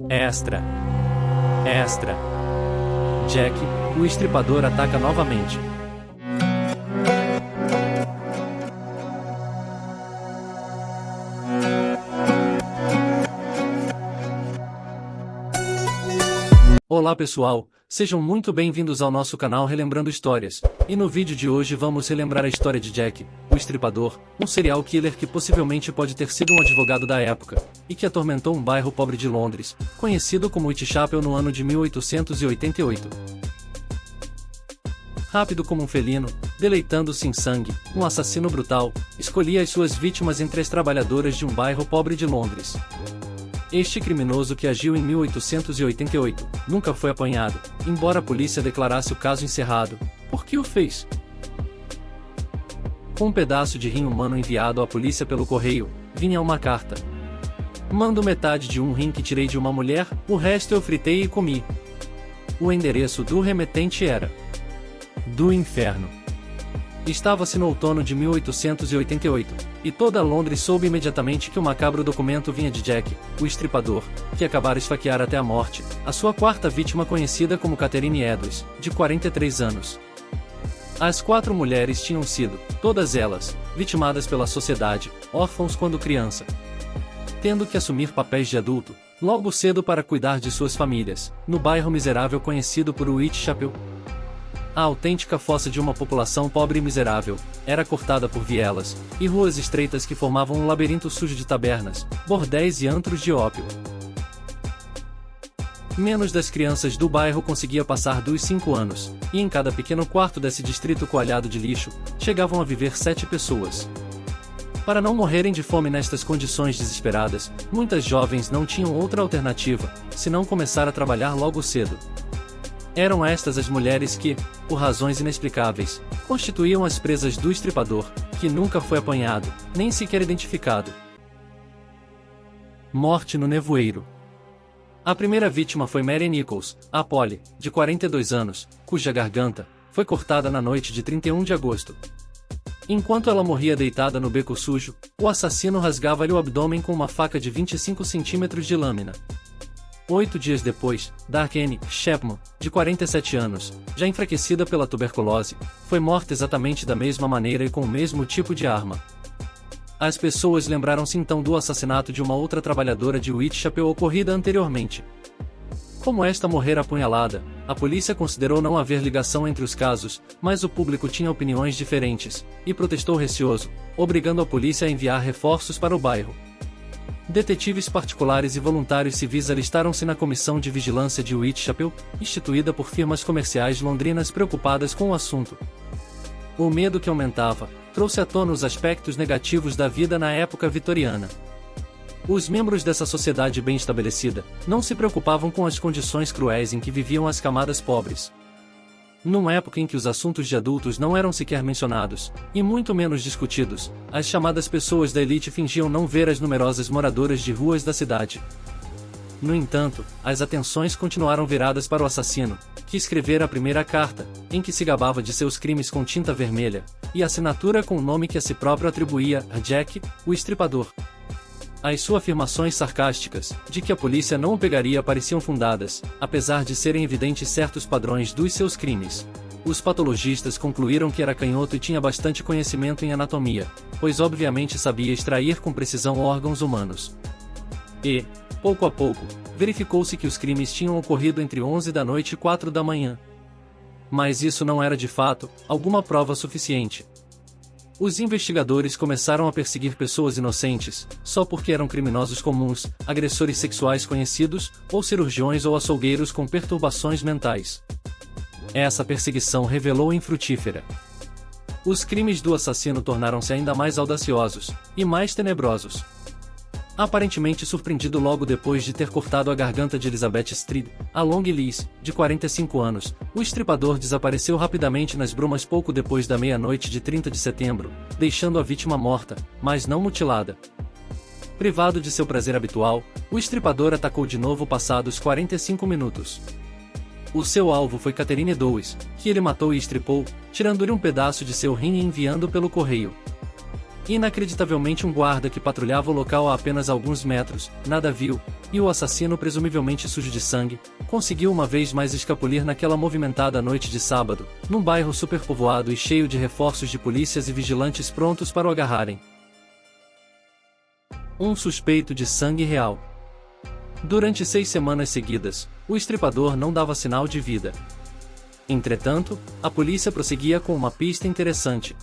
Extra. Extra. Jack, o estripador ataca novamente. Olá pessoal, sejam muito bem-vindos ao nosso canal Relembrando Histórias, e no vídeo de hoje vamos relembrar a história de Jack, o Estripador, um serial killer que possivelmente pode ter sido um advogado da época, e que atormentou um bairro pobre de Londres, conhecido como Whitechapel no ano de 1888. Rápido como um felino, deleitando-se em sangue, um assassino brutal, escolhia as suas vítimas entre as trabalhadoras de um bairro pobre de Londres. Este criminoso que agiu em 1888 nunca foi apanhado, embora a polícia declarasse o caso encerrado. Por que o fez? Com um pedaço de rim humano enviado à polícia pelo correio, vinha uma carta. Mando metade de um rim que tirei de uma mulher, o resto eu fritei e comi. O endereço do remetente era do inferno. Estava-se no outono de 1888, e toda Londres soube imediatamente que o macabro documento vinha de Jack, o Estripador, que acabara esfaquear até a morte a sua quarta vítima, conhecida como Catherine Edwards, de 43 anos. As 4 mulheres tinham sido, todas elas, vitimadas pela sociedade, órfãos quando criança, tendo que assumir papéis de adulto, logo cedo para cuidar de suas famílias, no bairro miserável conhecido por Whitechapel. A autêntica fossa de uma população pobre e miserável, era cortada por vielas e ruas estreitas que formavam um labirinto sujo de tabernas, bordéis e antros de ópio. Menos das crianças do bairro conseguia passar dos 5 anos, e em cada pequeno quarto desse distrito coalhado de lixo, chegavam a viver 7 pessoas. Para não morrerem de fome nestas condições desesperadas, muitas jovens não tinham outra alternativa, senão começar a trabalhar logo cedo. Eram estas as mulheres que, por razões inexplicáveis, constituíam as presas do Estripador, que nunca foi apanhado, nem sequer identificado. Morte no nevoeiro. A primeira vítima foi Mary Nichols, a Polly, de 42 anos, cuja garganta foi cortada na noite de 31 de agosto. Enquanto ela morria deitada no beco sujo, o assassino rasgava-lhe o abdômen com uma faca de 25 centímetros de lâmina. 8 dias depois, Darkene Chapman, de 47 anos, já enfraquecida pela tuberculose, foi morta exatamente da mesma maneira e com o mesmo tipo de arma. As pessoas lembraram-se então do assassinato de uma outra trabalhadora de Whitechapel ocorrida anteriormente. Como esta morrera apunhalada, a polícia considerou não haver ligação entre os casos, mas o público tinha opiniões diferentes, e protestou receoso, obrigando a polícia a enviar reforços para o bairro. Detetives particulares e voluntários civis alistaram-se na Comissão de Vigilância de Whitechapel, instituída por firmas comerciais londrinas preocupadas com o assunto. O medo que aumentava trouxe à tona os aspectos negativos da vida na época vitoriana. Os membros dessa sociedade bem estabelecida não se preocupavam com as condições cruéis em que viviam as camadas pobres. Numa época em que os assuntos de adultos não eram sequer mencionados, e muito menos discutidos, as chamadas pessoas da elite fingiam não ver as numerosas moradoras de ruas da cidade. No entanto, as atenções continuaram viradas para o assassino, que escrevera a primeira carta, em que se gabava de seus crimes com tinta vermelha, e assinatura com o nome que a si próprio atribuía a Jack, o Estripador. As suas afirmações sarcásticas, de que a polícia não o pegaria, pareciam fundadas, apesar de serem evidentes certos padrões dos seus crimes. Os patologistas concluíram que era canhoto e tinha bastante conhecimento em anatomia, pois obviamente sabia extrair com precisão órgãos humanos. E, pouco a pouco, verificou-se que os crimes tinham ocorrido entre 11 da noite e 4 da manhã. Mas isso não era de fato alguma prova suficiente. Os investigadores começaram a perseguir pessoas inocentes, só porque eram criminosos comuns, agressores sexuais conhecidos, ou cirurgiões ou açougueiros com perturbações mentais. Essa perseguição revelou infrutífera. Os crimes do assassino tornaram-se ainda mais audaciosos, e mais tenebrosos. Aparentemente surpreendido logo depois de ter cortado a garganta de Elizabeth Street, a Long Liz, de 45 anos, o Estripador desapareceu rapidamente nas brumas pouco depois da meia-noite de 30 de setembro, deixando a vítima morta, mas não mutilada. Privado de seu prazer habitual, o Estripador atacou de novo passados 45 minutos. O seu alvo foi Catherine Edwards, que ele matou e estripou, tirando-lhe um pedaço de seu rim e enviando pelo correio. Inacreditavelmente, um guarda que patrulhava o local a apenas alguns metros, nada viu, e o assassino, presumivelmente sujo de sangue, conseguiu uma vez mais escapulir naquela movimentada noite de sábado, num bairro superpovoado e cheio de reforços de polícias e vigilantes prontos para o agarrarem. Um suspeito de sangue real. Durante 6 semanas seguidas, o estripador não dava sinal de vida. Entretanto, a polícia prosseguia com uma pista interessante.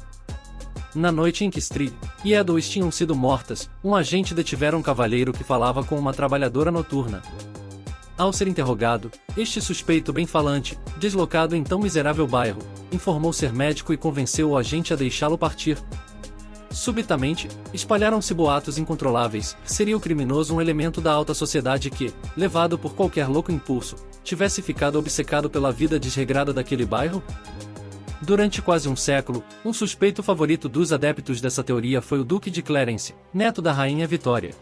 Na noite em que Street e Eddowes tinham sido mortas, um agente detivera um cavalheiro que falava com uma trabalhadora noturna. Ao ser interrogado, este suspeito bem-falante, deslocado em tão miserável bairro, informou ser médico e convenceu o agente a deixá-lo partir. Subitamente, espalharam-se boatos incontroláveis. Seria o criminoso um elemento da alta sociedade que, levado por qualquer louco impulso, tivesse ficado obcecado pela vida desregrada daquele bairro? Durante quase um século, um suspeito favorito dos adeptos dessa teoria foi o Duque de Clarence, neto da Rainha Vitória.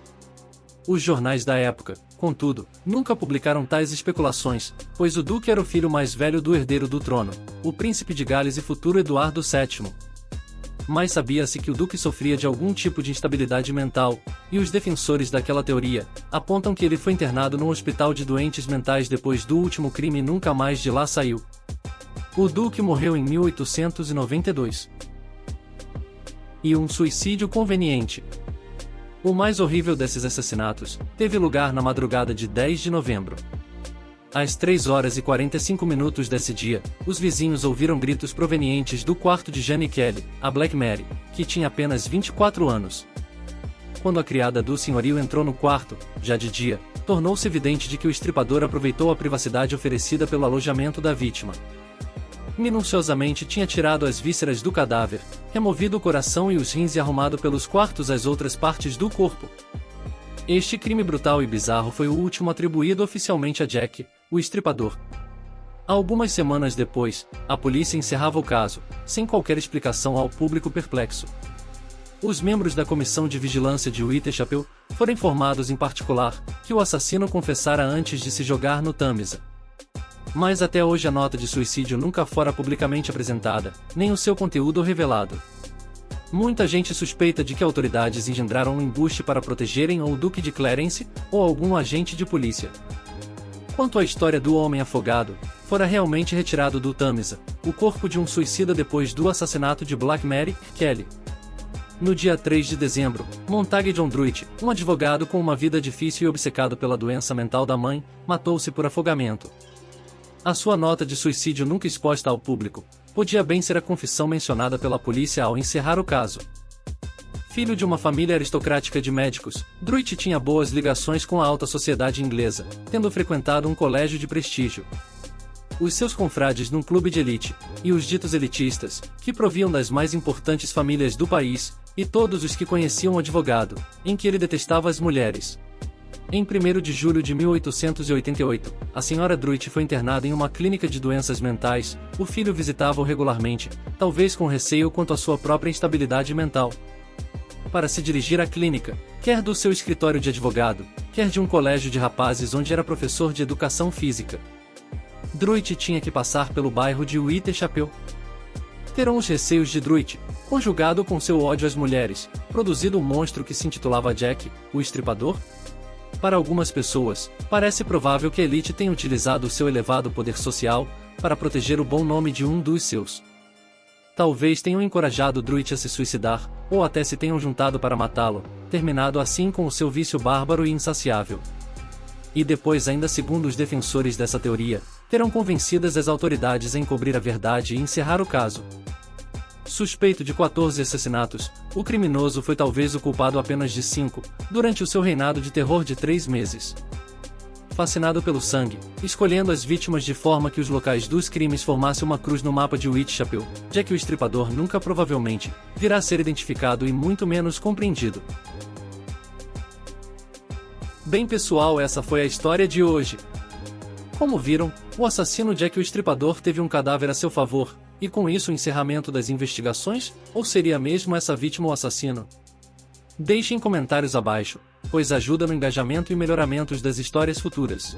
Os jornais da época, contudo, nunca publicaram tais especulações, pois o Duque era o filho mais velho do herdeiro do trono, o príncipe de Gales e futuro Eduardo VII. Mas sabia-se que o Duque sofria de algum tipo de instabilidade mental, e os defensores daquela teoria apontam que ele foi internado num hospital de doentes mentais depois do último crime e nunca mais de lá saiu. O Duque morreu em 1892. E um suicídio conveniente. O mais horrível desses assassinatos teve lugar na madrugada de 10 de novembro. Às 3h45 desse dia, os vizinhos ouviram gritos provenientes do quarto de Jane Kelly, a Black Mary, que tinha apenas 24 anos. Quando a criada do senhorio entrou no quarto, já de dia, tornou-se evidente de que o estripador aproveitou a privacidade oferecida pelo alojamento da vítima. Minuciosamente tinha tirado as vísceras do cadáver, removido o coração e os rins e arrumado pelos quartos as outras partes do corpo. Este crime brutal e bizarro foi o último atribuído oficialmente a Jack, o estripador. Algumas semanas depois, a polícia encerrava o caso, sem qualquer explicação ao público perplexo. Os membros da comissão de vigilância de Whitechapel foram informados em particular que o assassino confessara antes de se jogar no Tâmisa. Mas até hoje a nota de suicídio nunca fora publicamente apresentada, nem o seu conteúdo revelado. Muita gente suspeita de que autoridades engendraram um embuste para protegerem ou o Duque de Clarence, ou algum agente de polícia. Quanto à história do homem afogado, fora realmente retirado do Tâmisa, o corpo de um suicida depois do assassinato de Black Mary Kelly. No dia 3 de dezembro, Montague John Druitt, um advogado com uma vida difícil e obcecado pela doença mental da mãe, matou-se por afogamento. A sua nota de suicídio nunca exposta ao público, podia bem ser a confissão mencionada pela polícia ao encerrar o caso. Filho de uma família aristocrática de médicos, Druitt tinha boas ligações com a alta sociedade inglesa, tendo frequentado um colégio de prestígio. Os seus confrades num clube de elite, e os ditos elitistas, que proviam das mais importantes famílias do país, e todos os que conheciam o advogado, em que ele detestava as mulheres. Em 1º de julho de 1888, a senhora Druitt foi internada em uma clínica de doenças mentais. O filho visitava-o regularmente, talvez com receio quanto à sua própria instabilidade mental. Para se dirigir à clínica, quer do seu escritório de advogado, quer de um colégio de rapazes onde era professor de educação física, Druitt tinha que passar pelo bairro de Whitechapel. Terão os receios de Druitt, conjugado com seu ódio às mulheres, produzido um monstro que se intitulava Jack, o Estripador? Para algumas pessoas, parece provável que a elite tenha utilizado o seu elevado poder social para proteger o bom nome de um dos seus. Talvez tenham encorajado Druitt a se suicidar, ou até se tenham juntado para matá-lo, terminado assim com o seu vício bárbaro e insaciável. E depois, ainda segundo os defensores dessa teoria, terão convencidas as autoridades a encobrir a verdade e encerrar o caso. Suspeito de 14 assassinatos, o criminoso foi talvez o culpado apenas de 5, durante o seu reinado de terror de 3 meses. Fascinado pelo sangue, escolhendo as vítimas de forma que os locais dos crimes formassem uma cruz no mapa de Whitechapel, Jack o Estripador nunca provavelmente virá a ser identificado e muito menos compreendido. Bem pessoal, essa foi a história de hoje. Como viram, o assassino Jack o Estripador teve um cadáver a seu favor, e com isso o encerramento das investigações, ou seria mesmo essa vítima o assassino? Deixem comentários abaixo, pois ajuda no engajamento e melhoramentos das histórias futuras.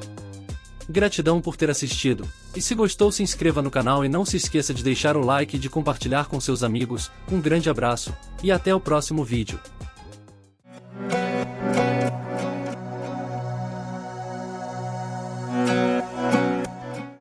Gratidão por ter assistido, e se gostou se inscreva no canal e não se esqueça de deixar o like e de compartilhar com seus amigos. Um grande abraço, e até o próximo vídeo.